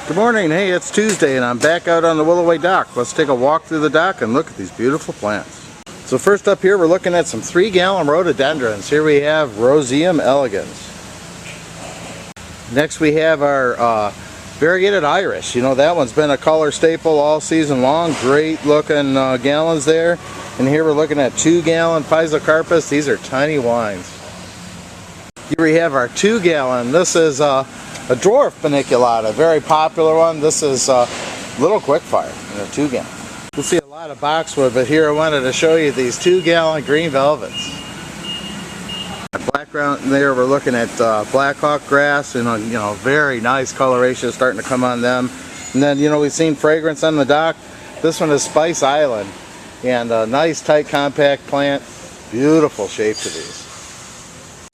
Good morning. Hey, it's Tuesday and I'm back out on the Willoway dock. Let's take a walk through the dock and look at these beautiful plants. So first up here we're looking at some 3-gallon rhododendrons. Here we have Roseum elegans. Next we have our Variegated Iris. You know, that one's been a color staple all season long. Great looking gallons there. And here we're looking at 2-gallon Physocarpus. These are tiny wines. Here we have our 2-gallon. This is a dwarf Petiolaris, very popular one. This is Little Quickfire in a 2-gallon. You'll see a lot of boxwood, but here I wanted to show you these 2-gallon green velvets. Background there, we're looking at Black Hawk grass, and you know, very nice coloration starting to come on them. And then, you know, we've seen fragrance on the dock. This one is Spice Island, and a nice tight compact plant. Beautiful shape to these.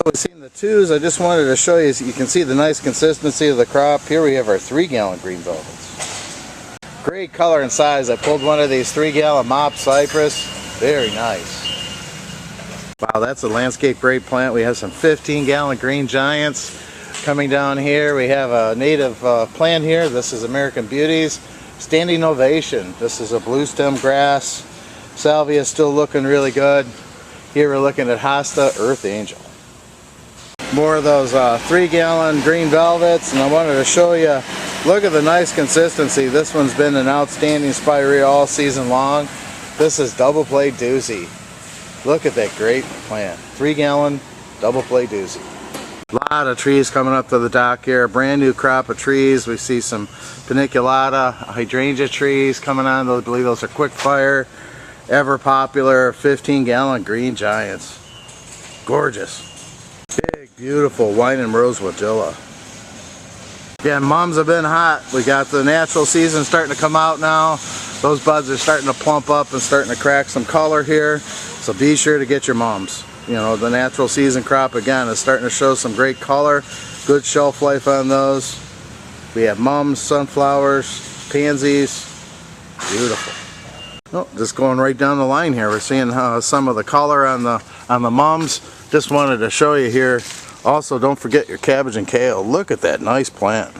We've seen the 2s. I just wanted to show you, so you can see the nice consistency of the crop. Here we have our 3-gallon green velvets. Great color and size. I pulled one of these 3-gallon mop cypress. Very nice. Wow, that's a landscape grade plant. We have some 15-gallon green giants coming down here. We have a native plant here. This is American Beauties. Standing ovation. This is a blue stem grass. Salvia is still looking really good. Here we're looking at Hosta Earth Angel. More of those 3-gallon green velvets, and I wanted to show you, look at the nice consistency. This one's been an outstanding spirea all season long. This is double play doozy. Look at that great plant. 3-gallon double play doozy. A lot of trees coming up to the dock here. A brand new crop of trees. We see some Petiolaris Hydrangea trees coming on. I believe those are Quickfire. Ever popular 15-gallon green giants. Gorgeous. Big, beautiful wine and rosewood Dilla. Again, mums have been hot. We got the natural season starting to come out now. Those buds are starting to plump up and starting to crack some color here. So be sure to get your mums. You know, the natural season crop again is starting to show some great color. Good shelf life on those. We have mums, sunflowers, pansies. Beautiful. Oh, just going right down the line here. We're seeing some of the color on the mums. Just wanted to show you here. Also, don't forget your cabbage and kale. Look at that nice plant.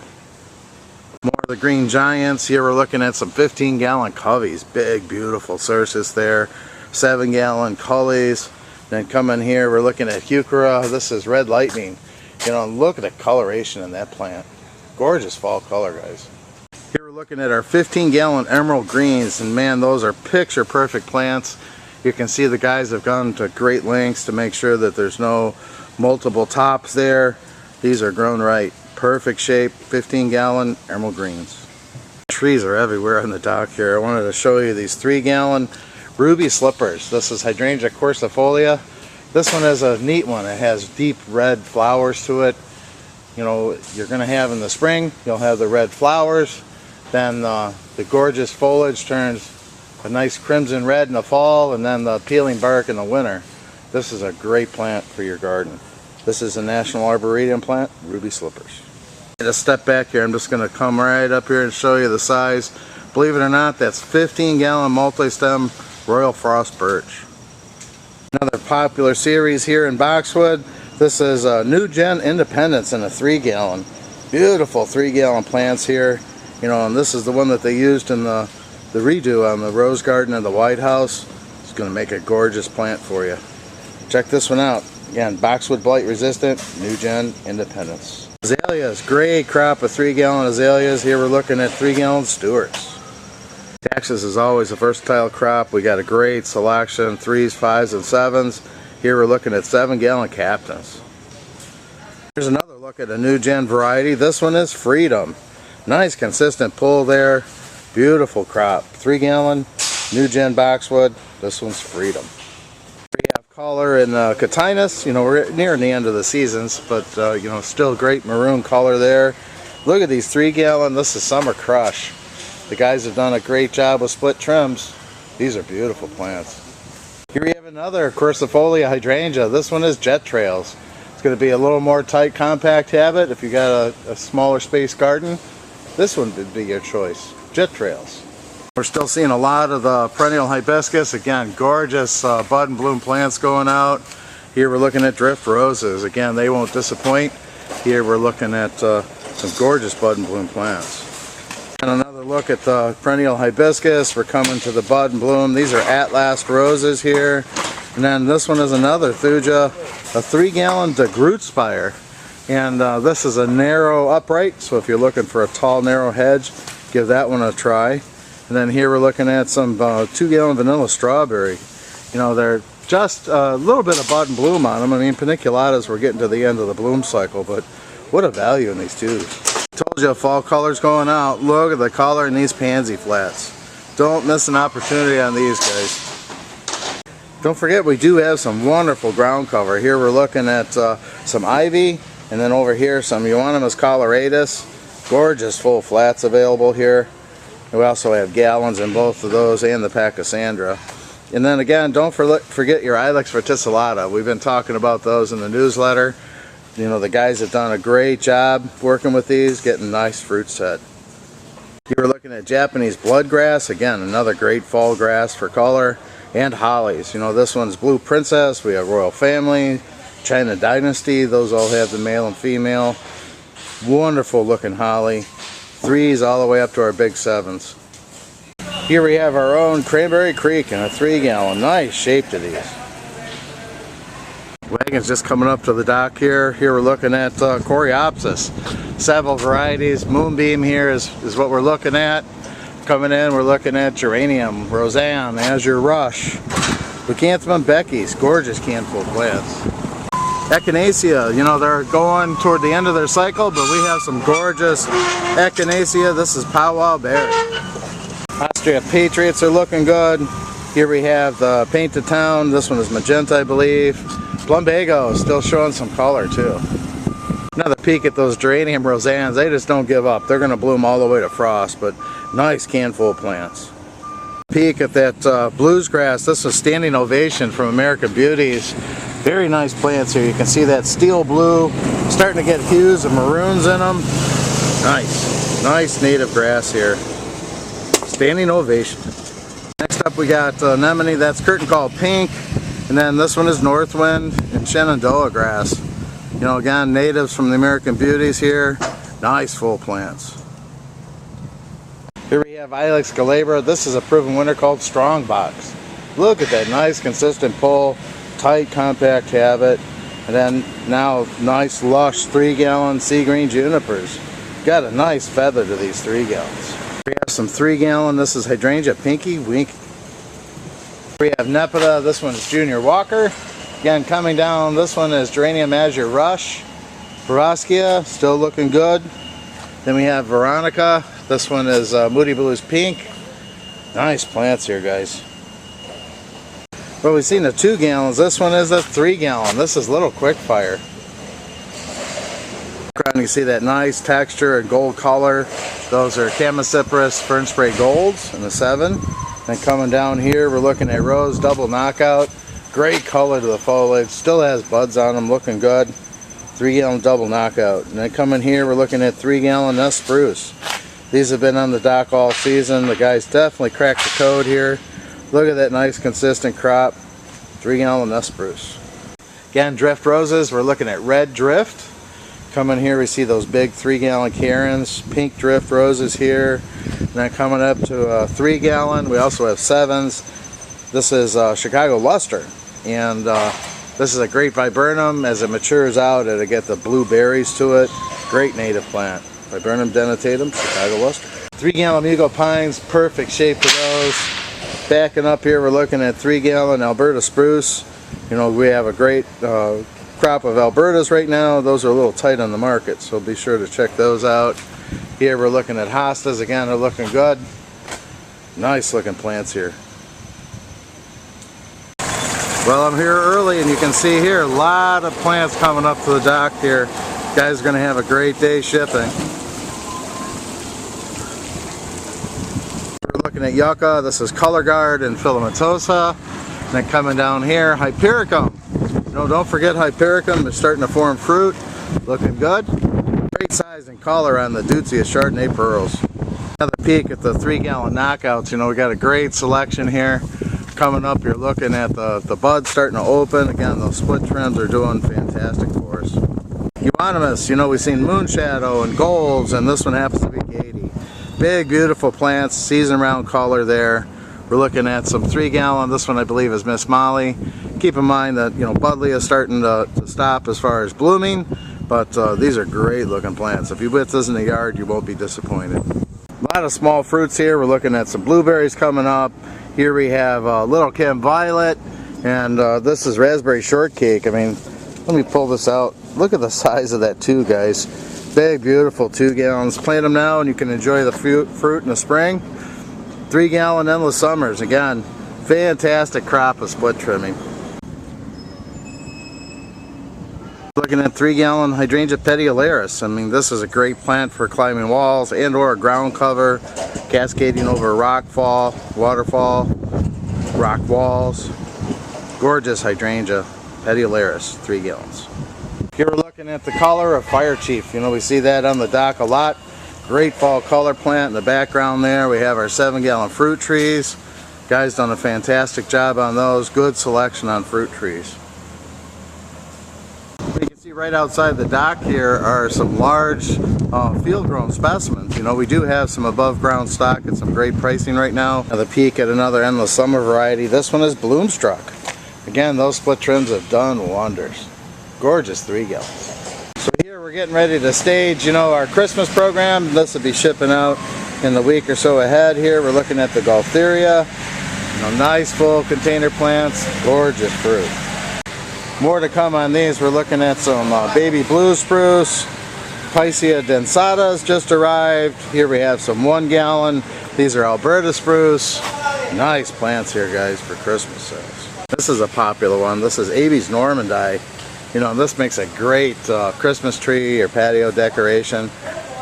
More of the green giants. Here we're looking at some 15-gallon coveys. Big, beautiful Cercis there. 7-gallon cullies. Then coming here, we're looking at Yucca. This is Red Lightning. You know, look at the coloration in that plant. Gorgeous fall color, guys. Here we're looking at our 15-gallon emerald greens, and man, those are picture perfect plants. You can see the guys have gone to great lengths to make sure that there's no multiple tops there. These are grown right. Perfect shape, 15-gallon emerald greens. Trees are everywhere on the dock here. I wanted to show you these 3-gallon ruby slippers. This is Hydrangea Corsifolia. This one is a neat one. It has deep red flowers to it. You know, you're going to have in the spring, you'll have the red flowers. Then the gorgeous foliage turns a nice crimson red in the fall, and then the peeling bark in the winter. This is a great plant for your garden. This is a national arboretum plant, ruby slippers. Just step back here. I'm just going to come right up here and show you the size. Believe it or not, that's 15-gallon multi-stem Royal Frost birch. Another popular series here in boxwood. This is New Gen Independence in a 3-gallon. Beautiful 3-gallon plants here. You know, and this is the one that they used in the redo on the Rose Garden and the White House. It's going to make a gorgeous plant for you. Check this one out. Again, boxwood blight resistant, New Gen Independence. Azaleas, great crop of 3-gallon azaleas. Here we're looking at 3-gallon Stewarts. Taxus is always a versatile crop. We got a great selection, 3s, 5s, and 7s. Here we're looking at 7-gallon Captains. Here's another look at a New Gen variety. This one is Freedom. Nice consistent pull there. Beautiful crop. 3-gallon New Gen boxwood. This one's Freedom. We have color in Catinus. You know, we're near the end of the seasons, but you know, still great maroon color there. Look at these 3-gallon. This is Summer Crush. The guys have done a great job with split trims. These are beautiful plants. Here we have another Corsifolia Hydrangea. This one is Jet Trails. It's going to be a little more tight, compact habit. If you got a smaller space garden, this one would be your choice. Jet Trails. We're still seeing a lot of the perennial hibiscus. Again, gorgeous bud and bloom plants going out. Here we're looking at drift roses. Again, they won't disappoint. Here we're looking at some gorgeous bud and bloom plants. And another look at the perennial hibiscus. We're coming to the bud and bloom. These are at last roses here. And then this one is another thuja, a 3-gallon de Groot spire. And this is a narrow upright, so if you're looking for a tall narrow hedge, give that one a try. And then here we're looking at some 2-gallon vanilla strawberry. You know, they're just a little bit of bud and bloom on them. I mean, paniculatas, we're getting to the end of the bloom cycle, but what a value in these tubes. Told you fall color's going out. Look at the color in these pansy flats. Don't miss an opportunity on these guys. Don't forget we do have some wonderful ground cover. Here we're looking at some ivy, and then over here some Euonymus coloratus. Gorgeous full flats available here. We also have gallons in both of those and the Pachysandra. And then again, don't forget your Ilex verticillata. We've been talking about those in the newsletter. You know, the guys have done a great job working with these, getting nice fruit set. Here we're looking at Japanese bloodgrass. Again, another great fall grass for color. And hollies. You know, this one's Blue Princess. We have Royal Family, China Dynasty. Those all have the male and female. Wonderful looking holly. 3s all the way up to our big 7s. Here we have our own Cranberry Creek in a 3-gallon. Nice shape to these. Wagon's just coming up to the dock here. Here we're looking at Coreopsis. Several varieties. Moonbeam here is what we're looking at. Coming in, we're looking at Geranium, Roseanne, Azure Rush, Leucanthemum Becky's, gorgeous canful plants. Echinacea, you know, they're going toward the end of their cycle, but we have some gorgeous Echinacea. This is Powwow Berry. Austria Patriots are looking good. Here we have the Painted Town. This one is magenta, I believe. Plumbago still showing some color too. Another peek at those Geranium Roseannes. They just don't give up. They're going to bloom all the way to frost, but nice canful plants. Peek at that blues grass. This is Standing Ovation from American Beauties. Very nice plants here. You can see that steel blue starting to get hues of maroons in them. Nice native grass here. Standing Ovation. Next up we got anemone. That's curtain call pink. And then this one is Northwind and Shenandoah grass. You know, again, natives from the American Beauties here. Nice full plants. Here we have Ilex glabra. This is a proven winner called Strongbox. Look at that nice consistent pull, tight compact habit, and then now nice lush 3-gallon sea green junipers. Got a nice feather to these 3 gallons. We have some 3-gallon. This is Hydrangea Pinky Winky. We have Nepeta. This one's Junior Walker. Again, coming down, this one is Geranium Azure Rush. Boroskia, still looking good. Then we have Veronica. This one is Moody Blues Pink. Nice plants here, guys. Well, we've seen the 2 gallons. This one is a 3-gallon. This is Little Quickfire. You can see that nice texture and gold color. Those are Chamaecyparis Fern Spray Golds in the 7. Then coming down here, we're looking at Rose Double Knockout. Great color to the foliage. Still has buds on them, looking good. 3-gallon Double Knockout. And then coming here, we're looking at 3-gallon Nest Spruce. These have been on the dock all season. The guys definitely cracked the code here. Look at that nice consistent crop. 3-gallon Nest Spruce. Again, drift roses. We're looking at Red Drift. Coming here, we see those big 3-gallon Karens. Pink Drift roses here. And then coming up to a 3-gallon, we also have 7s. This is Chicago Luster. And this is a great viburnum. As it matures out, it'll get the blueberries to it. Great native plant. Viburnum dentatum, Chicago Luster. 3-gallon Mugo Pines, perfect shape for those. Backing up here, we're looking at 3-gallon Alberta Spruce. You know, we have a great crop of Albertas right now. Those are a little tight on the market, so be sure to check those out. Here we're looking at hostas. Again, they're looking good. Nice looking plants here. Well, I'm here early, and you can see here a lot of plants coming up to the dock here. You guys are going to have a great day shipping. We're looking at Yucca. This is Color Guard and Filamentosa. And then coming down here, Hypericum. You know, don't forget Hypericum. They're starting to form fruit. Looking good. Great size and color on the Deutzia Chardonnay Pearls. Another peek at the 3-gallon knockouts. You know, we got a great selection here. Coming up, you're looking at the buds starting to open. Again, those split trims are doing fantastic for us. Euonymus, you know, we've seen Moonshadow and Golds, and this one happens to be Gady. Big, beautiful plants, season round color there. We're looking at some 3-gallon. This one I believe is Miss Molly. Keep in mind that, you know, Budley is starting to stop as far as blooming, but these are great looking plants. If you put this in the yard, you won't be disappointed. A lot of small fruits here. We're looking at some blueberries coming up. Here we have Little Kim Violet, and this is raspberry shortcake. I mean, let me pull this out. Look at the size of that too, guys. Big, beautiful 2 gallons. Plant them now and you can enjoy the fruit in the spring. 3-gallon endless summers. Again, fantastic crop of split trimming. Looking at 3-gallon Hydrangea Petiolaris. I mean, this is a great plant for climbing walls and or ground cover, cascading over a rock fall, waterfall, rock walls. Gorgeous Hydrangea Petiolaris, 3 gallons. Here we're looking at the color of Fire Chief. You know, we see that on the dock a lot. Great fall color plant in the background there. We have our 7-gallon fruit trees. Guys done a fantastic job on those. Good selection on fruit trees. You can see right outside the dock here are some large field-grown specimens. You know, we do have some above-ground stock at some great pricing right now. Now the peak at another endless summer variety. This one is Bloomstruck. Again, those split trims have done wonders. Gorgeous 3 gallons. So here we're getting ready to stage, you know, our Christmas program. This will be shipping out in the week or so ahead here. We're looking at the Gaultheria. You know, nice full container plants, gorgeous fruit. More to come on these. We're looking at some baby blue spruce. Picea densata has just arrived. Here we have some 1-gallon. These are Alberta Spruce. Nice plants here, guys, for Christmas sales. This is a popular one. This is Aby's Normandie. You know, this makes a great Christmas tree or patio decoration.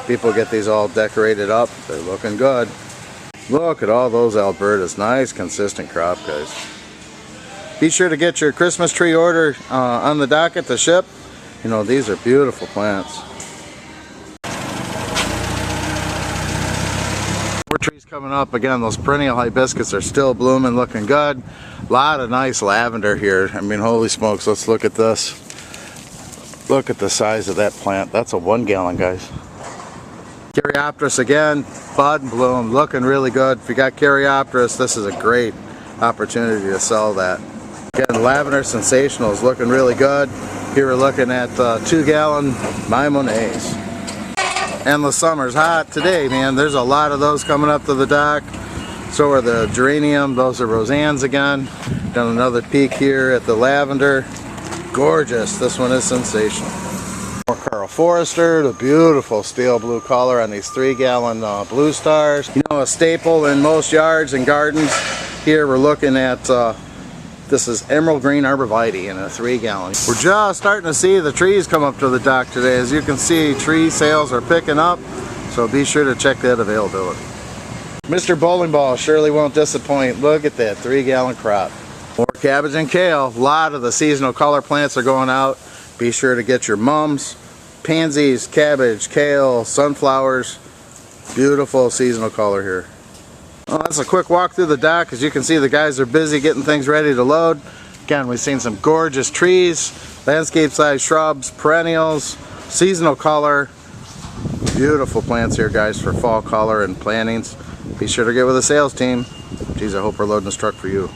People get these all decorated up. They're looking good. Look at all those Albertas. Nice, consistent crop, guys. Be sure to get your Christmas tree order on the docket to ship. You know, these are beautiful plants. More trees coming up. Again, those perennial hibiscus are still blooming, looking good. A lot of nice lavender here. I mean, holy smokes, let's look at this. Look at the size of that plant. That's a 1-gallon, guys. Caryopteris again, bud and bloom, looking really good. If you got Caryopteris, this is a great opportunity to sell that. Again, Lavender Sensational is looking really good. Here we're looking at 2-gallon Mimonaise. Endless Summer's hot today, man. There's a lot of those coming up to the dock. So are the geranium. Those are Roseannes again. Done another peek here at the lavender. Gorgeous. This one is sensational. More Carl Forrester, the beautiful steel blue color on these 3-gallon blue stars. You know, a staple in most yards and gardens. Here we're looking at this is emerald green Arborvitae in a 3-gallon. We're just starting to see the trees come up to the dock today. As you can see, tree sales are picking up, so be sure to check that availability. Mr. Bowling Ball surely won't disappoint. Look at that 3-gallon crop. More cabbage and kale. A lot of the seasonal color plants are going out. Be sure to get your mums. Pansies, cabbage, kale, sunflowers. Beautiful seasonal color here. Well, that's a quick walk through the dock. As you can see, the guys are busy getting things ready to load. Again, we've seen some gorgeous trees, landscape-sized shrubs, perennials, seasonal color. Beautiful plants here, guys, for fall color and plantings. Be sure to get with the sales team. Geez, I hope we're loading this truck for you.